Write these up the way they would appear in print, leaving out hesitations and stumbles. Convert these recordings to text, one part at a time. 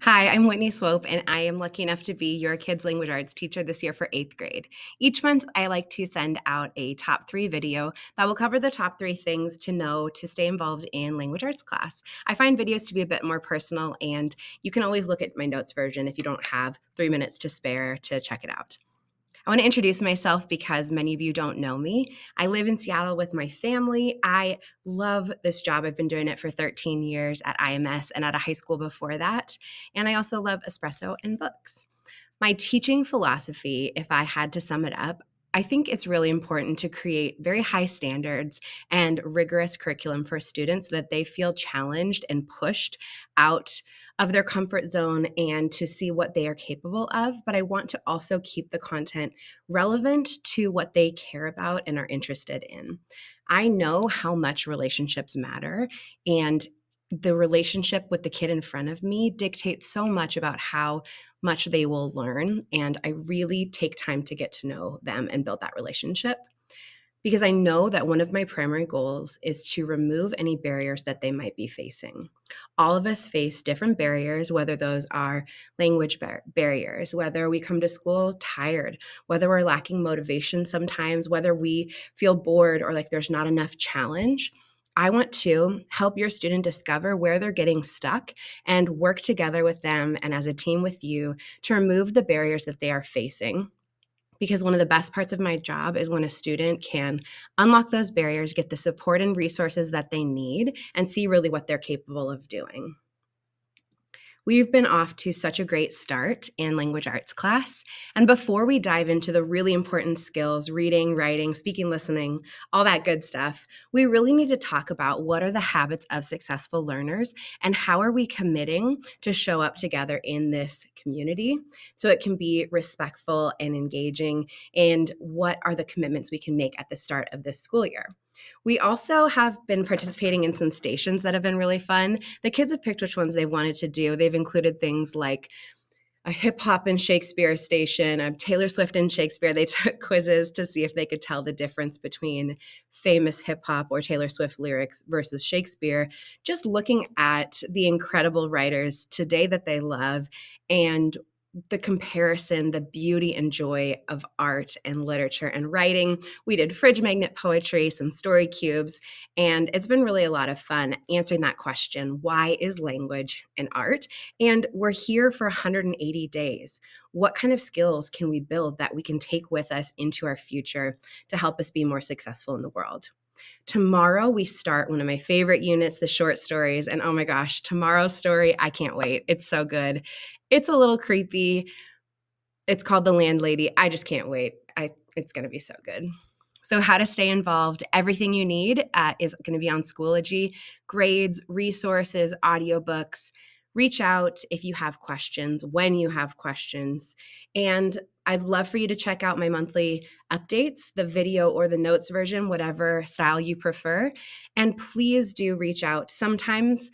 Hi, I'm Whitney Swope, and I am lucky enough to be your kids' language arts teacher this year for 8th grade. Each month, I like to send out a top 3 video that will cover the top 3 things to know to stay involved in language arts class. I find videos to be a bit more personal, and you can always look at my notes version if you don't have 3 minutes to spare to check it out. I want to introduce myself because many of you don't know me. I live in Seattle with my family. I love this job. I've been doing it for 13 years at IMS and at a high school before that. And I also love espresso and books. My teaching philosophy, if I had to sum it up, I think it's really important to create very high standards and rigorous curriculum for students so that they feel challenged and pushed out of their comfort zone and to see what they are capable of. But I want to also keep the content relevant to what they care about and are interested in. I know how much relationships matter, and the relationship with the kid in front of me dictates so much about how much they will learn. And I really take time to get to know them and build that relationship because I know that one of my primary goals is to remove any barriers that they might be facing. All of us face different barriers, whether those are language barriers, whether we come to school tired, whether we're lacking motivation sometimes, whether we feel bored or like there's not enough challenge. I want to help your student discover where they're getting stuck and work together with them and as a team with you to remove the barriers that they are facing, because one of the best parts of my job is when a student can unlock those barriers, get the support and resources that they need, and see really what they're capable of doing. We've been off to such a great start in language arts class. And before we dive into the really important skills, reading, writing, speaking, listening, all that good stuff, we really need to talk about what are the habits of successful learners and how are we committing to show up together in this community so it can be respectful and engaging, and what are the commitments we can make at the start of this school year. We also have been participating in some stations that have been really fun. The kids have picked which ones they wanted to do. They've included things like a hip hop and Shakespeare station, a Taylor Swift and Shakespeare. They took quizzes to see if they could tell the difference between famous hip hop or Taylor Swift lyrics versus Shakespeare, just looking at the incredible writers today that they love and the comparison, the beauty and joy of art and literature and writing. We did fridge magnet poetry, some story cubes, and it's been really a lot of fun answering that question, why is language an art? And we're here for 180 days. What kind of skills can we build that we can take with us into our future to help us be more successful in the world? Tomorrow, we start one of my favorite units, the short stories. And oh my gosh, tomorrow's story, I can't wait. It's so good. It's a little creepy. It's called The Landlady. I just can't wait. It's going to be so good. So, how to stay involved. Everything you need is going to be on Schoology: grades, resources, audiobooks. Reach out if you have questions, when you have questions. And I'd love for you to check out my monthly updates, the video or the notes version, whatever style you prefer. And please do reach out. Sometimes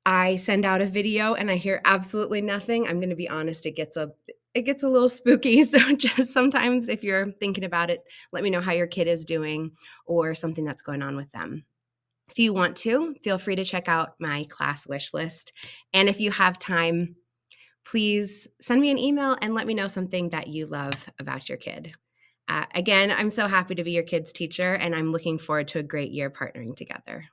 I send out a video and I hear absolutely nothing. I'm going to be honest, it gets a little spooky. So just sometimes if you're thinking about it, let me know how your kid is doing or something that's going on with them. If you want to, feel free to check out my class wish list. And if you have time, please send me an email and let me know something that you love about your kid. Again, I'm so happy to be your kid's teacher, and I'm looking forward to a great year partnering together.